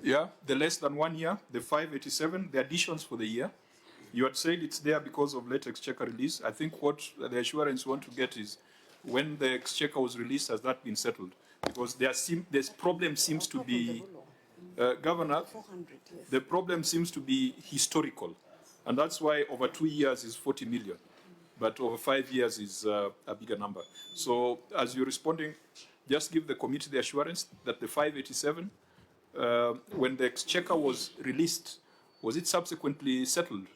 Yeah, the less than 1 year, the 587, the additions for the year. You had said it's there because of late exchequer release. I think what the assurance you want to get is when the exchequer was released, has that been settled? Because this problem seems to be, Governor, 400, yes. the problem seems to be historical. And that's why over 2 years is 40 million. But over 5 years is a bigger number. So as you're responding, just give the committee the assurance that the 587, when the exchequer was released, was it subsequently settled?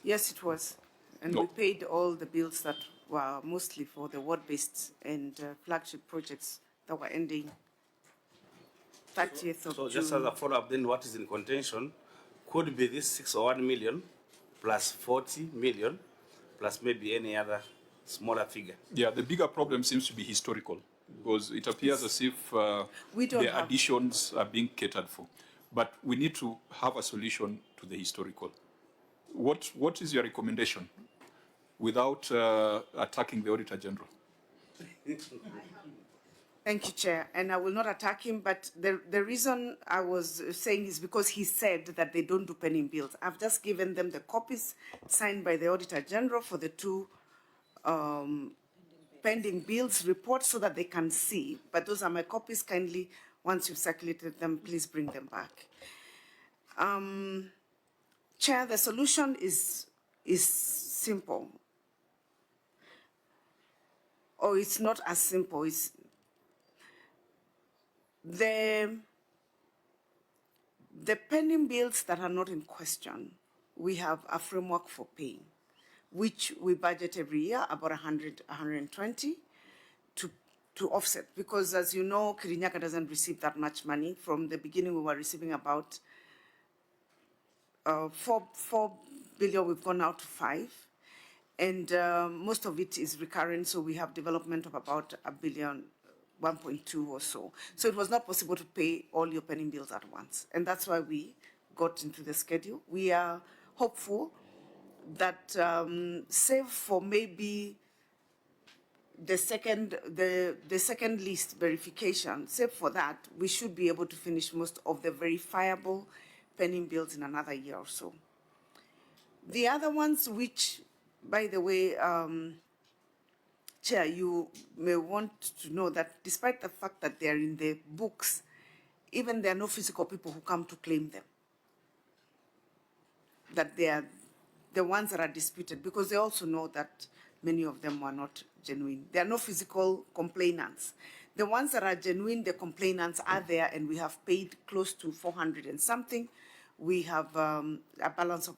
Yes, it was. And No. we paid all the bills that were mostly for the ward-based and flagship projects that were ending 30th of So June. just as a follow-up, then what is in contention could be this 601 million plus 40 million plus maybe any other smaller figure. Yeah, the bigger problem seems to be historical because it appears as if the additions are being catered for. But we need to have a solution to the historical. What is your recommendation without attacking the Auditor General? Thank you, Chair. And I will not attack him, but the reason I was saying is because he said that they don't do pending bills. I've just given them the copies signed by the Auditor General for the two pending bills report so that they can see. But those are my copies. Kindly, once you've circulated them, please bring them back. Chair, the solution is simple. Or it's not as simple. It's the pending bills that are not in question, we have a framework for paying, which we budget every year, about 100, 120 to offset. Because as you know, Kirinyaga doesn't receive that much money. From the beginning, we were receiving about 4 billion, we've gone out to 5. And most of it is recurrent, so we have development of about 1 billion, 1.2 or so. So it was not possible to pay all your pending bills at once. And that's why we got into the schedule. We are hopeful that save for maybe the second list verification, save for that, we should be able to finish most of the verifiable pending bills in another year or so. The other ones, which, by the way, Chair, you may want to know that despite the fact that they are in the books, even there are no physical people who come to claim them. That they are the ones that are disputed, because they also know that many of them were not genuine. There are no physical complainants. The ones that are genuine, the complainants are there, and we have paid close to 400 and something. We have a balance of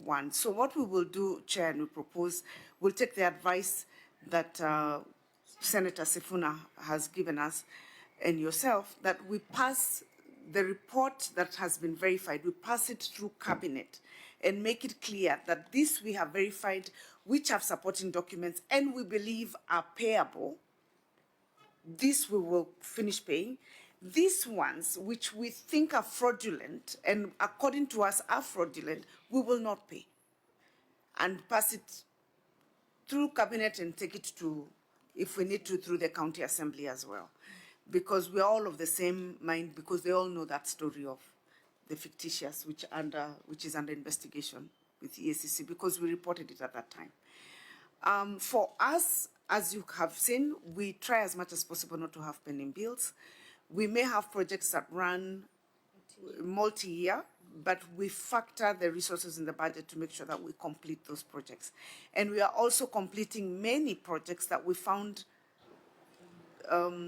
1. So what we will do, Chair, and we propose, we'll take the advice that Senator Sifuna has given us and yourself, that we pass the report that has been verified, we pass it through cabinet and make it clear that this we have verified, which have supporting documents and we believe are payable. This we will finish paying. These ones, which we think are fraudulent and according to us are fraudulent, we will not pay. And pass it through cabinet and take it to, if we need to, through the county assembly as well. Because we're all of the same mind, because they all know that story of the fictitious, which is under investigation with EACC, because we reported it at that time. For us, as you have seen, we try as much as possible not to have pending bills. We may have projects that run multi-year, but we factor the resources in the budget to make sure that we complete those projects. And we are also completing many projects that we found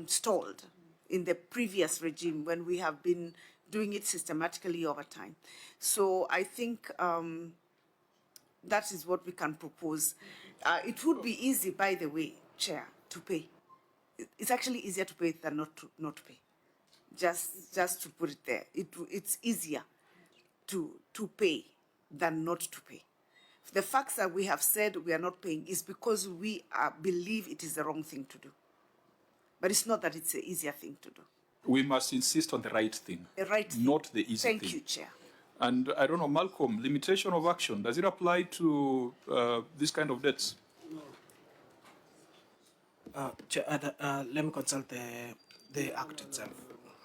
stalled in the previous regime when we have been doing it systematically over time. So I think that is what we can propose. It would be easy, by the way, Chair, to pay. It's actually easier to pay than not to pay. Just to put it there, it's easier to pay than not to pay. The facts that we have said we are not paying is because we believe it is the wrong thing to do. But it's not that it's an easier thing to do. We must insist on the right thing, not the easy thing. Thank you, Chair. And I don't know, Malcolm, limitation of action, does it apply to this kind of debts? Chair, let me consult the act itself.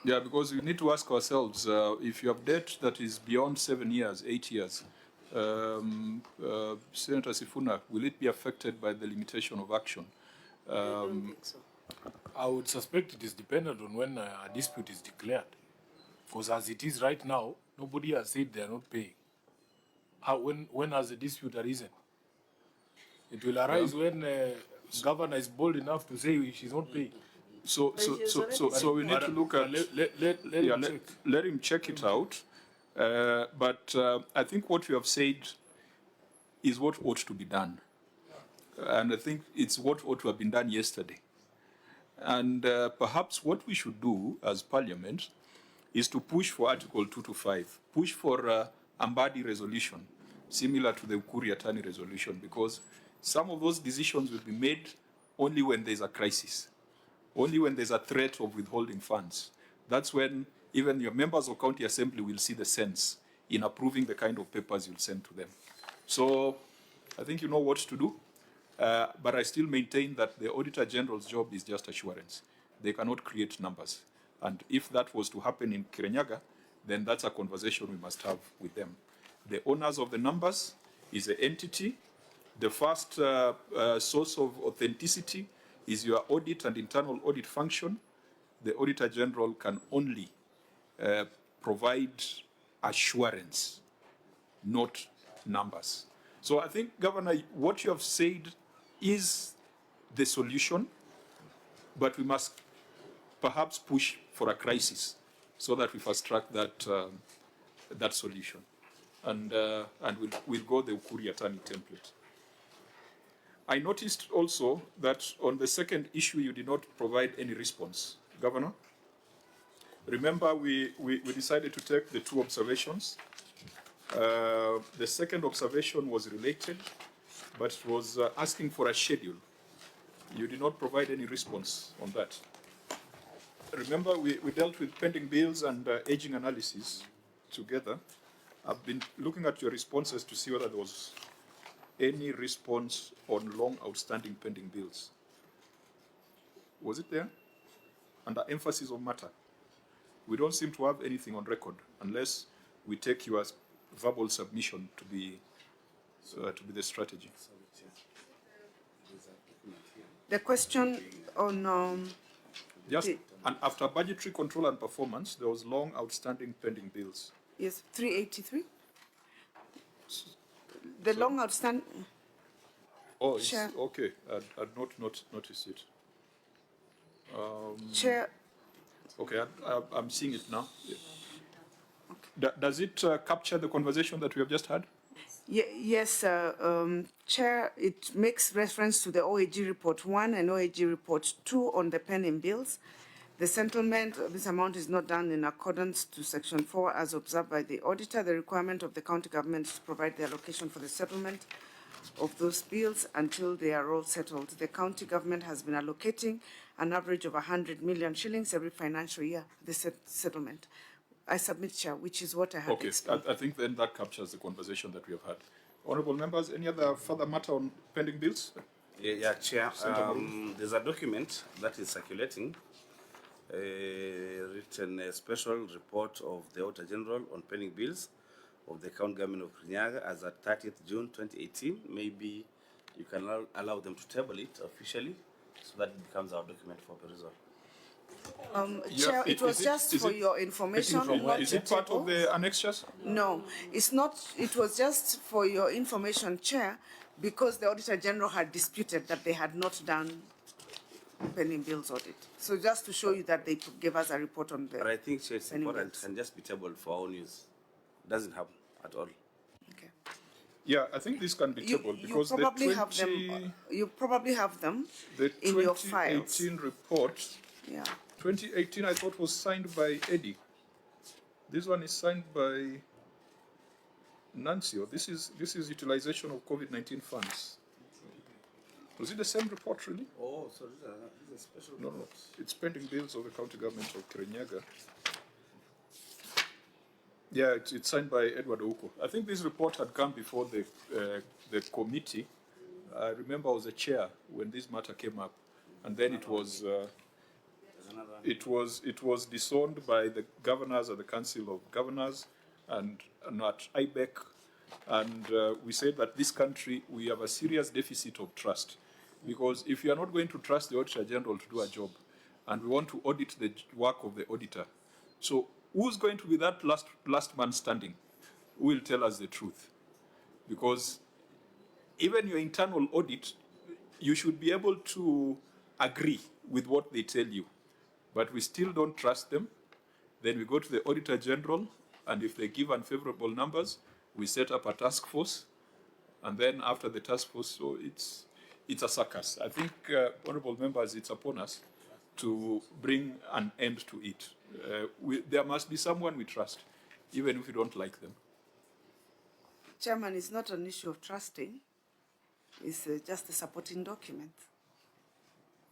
Yeah, because we need to ask ourselves, if you have debt that is beyond 7 years, 8 years, Senator Sifuna, will it be affected by the limitation of action? I don't think so. I would suspect it is dependent on when a dispute is declared. Because as it is right now, nobody has said they are not paying. When has the dispute arisen? It will arise when governor is bold enough to say she's not paying. So we need to look at. Let him check it out. But I think what you have said is what ought to be done, and I think it's what ought to have been done yesterday. And perhaps what we should do as Parliament is to push for Article 225, push for a Mbadi resolution, similar to the Ukuri-Yatani resolution, because some of those decisions will be made only when there's a crisis, only when there's a threat of withholding funds. That's when even your members of county assembly will see the sense in approving the kind of papers you'll send to them. So I think you know what to do, but I still maintain that the Auditor General's job is just assurance. They cannot create numbers. And if that was to happen in Kirinyaga, then that's a conversation we must have with them. The owners of the numbers is the entity. The first source of authenticity is your audit and internal audit function. The Auditor General can only provide assurance, not numbers. So I think, Governor, what you have said is the solution, but we must perhaps push for a crisis so that we fast track that, that solution. And we'll go the Ukuri-Yatani template. I noticed also that on the second issue, you did not provide any response. Governor, remember we decided to take the two observations. The second observation was related, but it was asking for a schedule. You did not provide any response on that. Remember, we dealt with pending bills and aging analysis together. I've been looking at your responses to see whether there was any response on long outstanding pending bills. Was it there? Under emphasis on matter. We don't seem to have anything on record unless we take your verbal submission to be the strategy. The question on Yes, and after budgetary control and performance, there was long outstanding pending bills. yes, 383. The long outstanding. Oh, it's, Chair. okay. I'd not noticed it. Chair, Okay, I'm seeing it now. Yeah. Does it capture the conversation that we have just had? yes, Chair, it makes reference to the OAG Report 1 and OAG Report 2 on the pending bills. The settlement of this amount is not done in accordance to Section 4 as observed by the auditor. The requirement of the county government is to provide the allocation for the settlement of those bills until they are all settled. The county government has been allocating an average of 100 million shillings every financial year, the settlement. I submit, Chair, which is what I had explained. I think then that captures the conversation that we have had. Honourable members, any other further matter on pending bills? Yeah, Chair. There's a document that is circulating, written a special report of the Auditor General on pending bills of the county government of Kirinyaga as at 30th June 2018. Maybe you can allow them to table it officially so that it becomes our document for perusal. Chair, it was just for your information. Is it part of the annexures? No, it's not. It was just for your information, Chair, because the Auditor General had disputed that they had not done pending bills audit. So just to show you that they gave us a report on the. But I think, Chair, it's pending important bills. and just be tabled for our news. It doesn't happen at all. Okay. Yeah, I think this can be tabled because you probably have them. You probably have them in your files. The 2018 report. Yeah. 2018, I thought was signed by Eddie. This one is signed by Nancio. This is utilization of COVID-19 funds. Was it the same report, really? Oh, so this is a special No, it's pending bills of the county government of Kirinyaga. Yeah, it's signed by Edward Ouko. I think this report had come before the committee. I remember I was a chair when this matter came up, and then it was It was disowned by the governors of the Council of Governors and at IBEC. And we said that this country, we have a serious deficit of trust. Because if you are not going to trust the Auditor General to do a job, and we want to audit the work of the auditor, so who's going to be that last man standing? Who will tell us the truth? Because even your internal audit, you should be able to agree with what they tell you. But we still don't trust them. Then we go to the Auditor General, and if they give unfavorable numbers, we set up a task force. And then after the task force, so it's a circus. I think, honorable members, it's upon us to bring an end to it. There must be someone we trust, even if we don't like them. Chairman, it's not an issue of trusting. It's just a supporting document.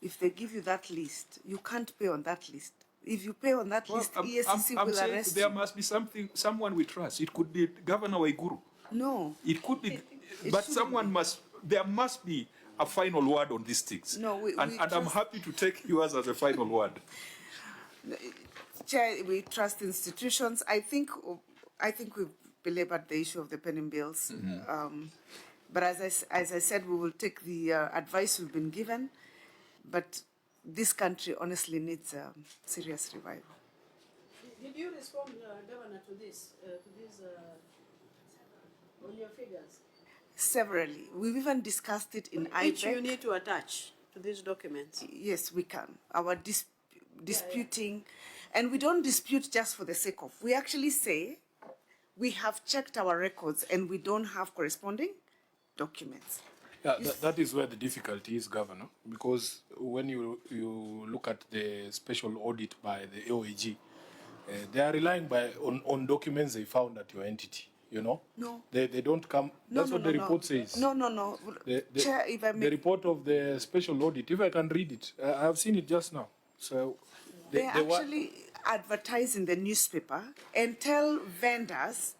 If they give you that list, you can't pay on that list. If you pay on that list, ESCC will arrest you. There must be someone we trust. It could be Governor Waiguru. No. It could be, but someone there must be a final word on these things. No, and I'm happy to take yours as a final word. Chair, we trust institutions. I think we've belabored the issue of the pending bills. But as I said, we will take the advice we've been given. But this country honestly needs a serious revival. Did you respond, Governor, to this on your figures? Severally. We've even discussed it in IBEC. Which you need to attach to these documents. Yes, we can. Our disputing, and we don't dispute just for the sake of. We actually say we have checked our records and we don't have corresponding documents. Yeah, that is where the difficulty is, Governor, because when you look at the special audit by the OAG, they are relying on documents they found at your entity, you know? No. They don't come, that's what the report says. No. Chair, if I may. The report of the special audit, if I can read it, I have seen it just now. So they actually advertise in the newspaper and tell vendors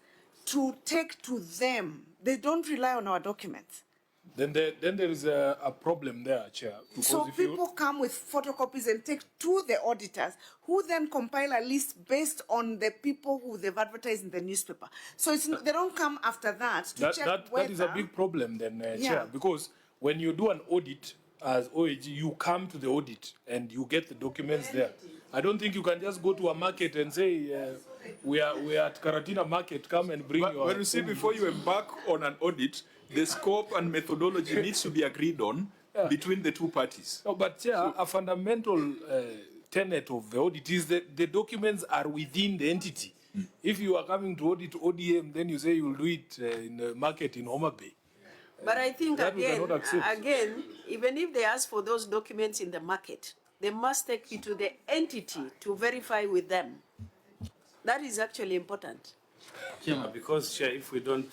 to take to them. They don't rely on our documents. Then there is a problem there, Chair. So people come with photocopies and take to the auditors, who then compile a list based on the people who they've advertised in the newspaper. So they don't come after that to check whether... That is a big problem then, Yeah. Chair, because when you do an audit as OAG, you come to the audit and you get the documents there. I don't think you can just go to a market and say, we are at Karatina Market, come and bring your... When you see, before you embark on an audit, the scope and methodology needs to be agreed on between the two parties. No, but Chair, a fundamental tenet of the audit is that the documents are within the entity. If you are coming to audit ODM, then you say you will do it in the market in Homa Bay. But I think again, even if they ask for those documents in the market, they must take it to the entity to verify with them. That is actually important. Because, Chair, if we don't...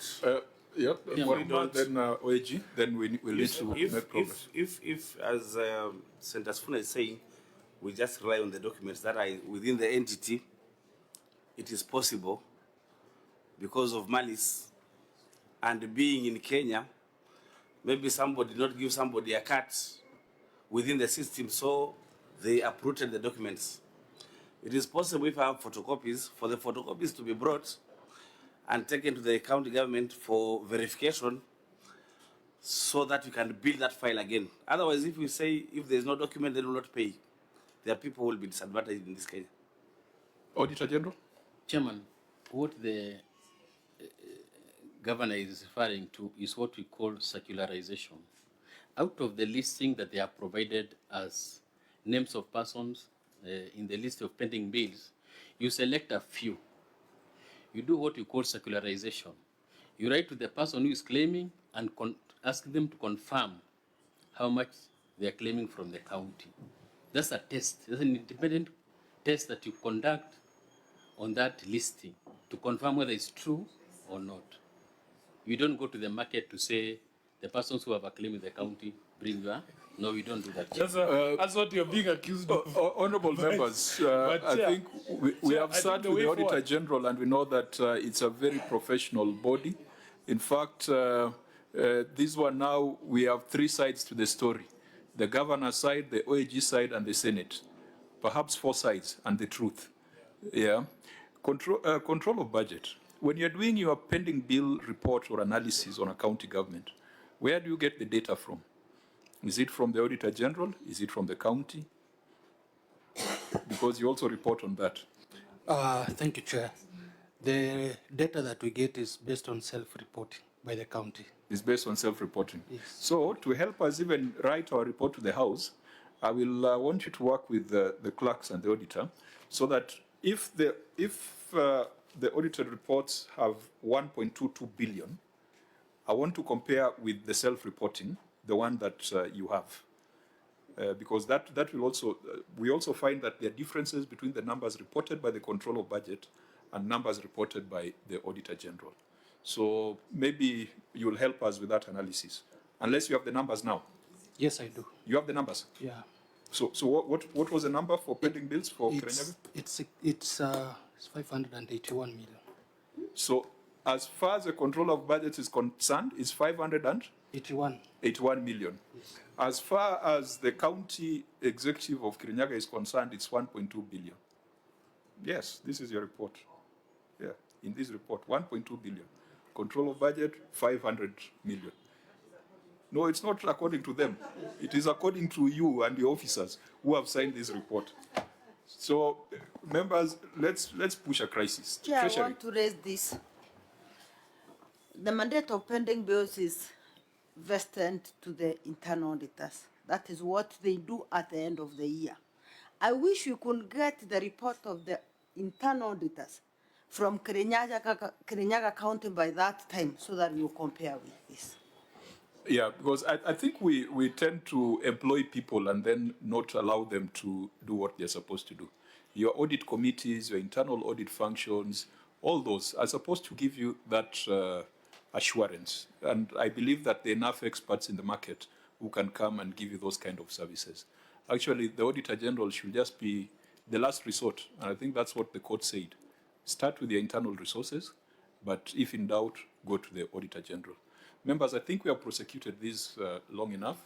Yep. Then OAG, then we'll need to make progress. If as Senator Sifuna is saying, we just rely on the documents that are within the entity, it is possible because of malice and being in Kenya, maybe somebody did not give somebody a cut within the system, so they uprooted the documents. It is possible if I have photocopies, for the photocopies to be brought and taken to the county government for verification so that we can build that file again. Otherwise, if we say if there is no document, they will not pay. Their people will be disadvantaged in this case. Auditor General? Chairman, what the governor is referring to is what we call circularization. Out of the listing that they have provided as names of persons in the list of pending bills, you select a few. You do what you call circularization. You write to the person who is claiming and ask them to confirm how much they are claiming from the county. That's a test. That's an independent test that you conduct on that listing to confirm whether it's true or not. You don't go to the market to say the persons who have a claim in the county bring you. No, we don't do that. That's what you're being accused of. Honorable members, I think we have sat with the Auditor General and we know that it's a very professional body. In fact, this one now, we have three sides to the story. The governor's side, the OAG side, and the Senate. perhaps 4 sides and the truth. Yeah. Control of budget. When you're doing your pending bill report or analysis on a county government, where do you get the data from? Is it from the Auditor General? Is it from the county? Because you also report on that. Thank you, Chair. The data that we get is based on self-reporting by the county. It's based on self-reporting. Yes. So to help us even write our report to the House, I will want you to work with the clerks and the auditor so that if the audited reports have 1.22 billion, I want to compare with the self-reporting, the one that you have. Because that will also, we also find that there are differences between the numbers reported by the Control of Budget and numbers reported by the Auditor General. So maybe you'll help us with that analysis, unless you have the numbers now. Yes, I do. You have the numbers? Yeah. So what was the number for pending bills for Kirinyaga? It's 581 million. So as far as the Control of Budget is concerned, it's 581 million. Yes. As far as the county executive of Kirinyaga is concerned, it's 1.2 billion. Yes, this is your report. Yeah, in this report, 1.2 billion. Control of Budget, 500 million. No, it's not according to them. It is according to you and the officers who have signed this report. So, members, let's push a crisis. Chair, I Treasury. want to raise this. The mandate of pending bills is vested to the internal auditors. That is what they do at the end of the year. I wish you could get the report of the internal auditors from Kirinyaga County by that time so that you compare with this. Yeah, because I think we tend to employ people and then not allow them to do what they're supposed to do. Your audit committees, your internal audit functions, all those are supposed to give you that assurance. And I believe that there are enough experts in the market who can come and give you those kind of services. Actually, the Auditor General should just be the last resort. And I think that's what the court said. Start with your internal resources, but if in doubt, go to the Auditor General. Members, I think we have prosecuted this long enough.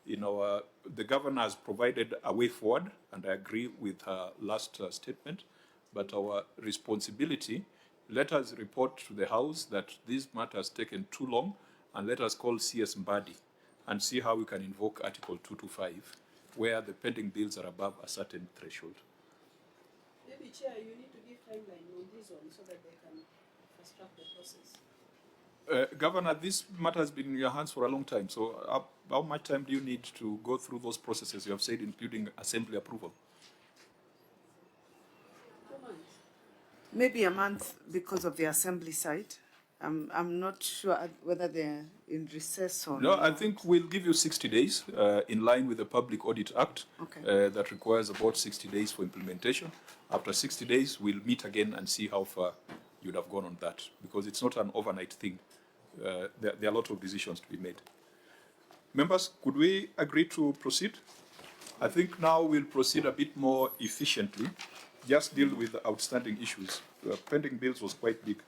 The governor has provided a way forward, and I agree with her last statement, but our responsibility, let us report to the House that this matter has taken too long, and let us call CS Mbadi and see how we can invoke Article 225, where the pending bills are above a certain threshold. Maybe, Chair, you need to give timeline on this one so that they can fast track the process. Governor, this matter has been in your hands for a long time. So how much time do you need to go through those processes you have said, including assembly approval? 2 months. Maybe a month because of the assembly side. I'm not sure whether they're in recess or No, not. I think we'll give you 60 days in line with the Public Audit Act. Okay. That requires about 60 days for implementation. After 60 days, we'll meet again and see how far you'd have gone on that, because it's not an overnight thing. There are a lot of decisions to be made. Members, could we agree to proceed? I think now we'll proceed a bit more efficiently, just deal with the outstanding issues. Pending bills was quite big.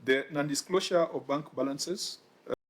The non-disclosure of bank balances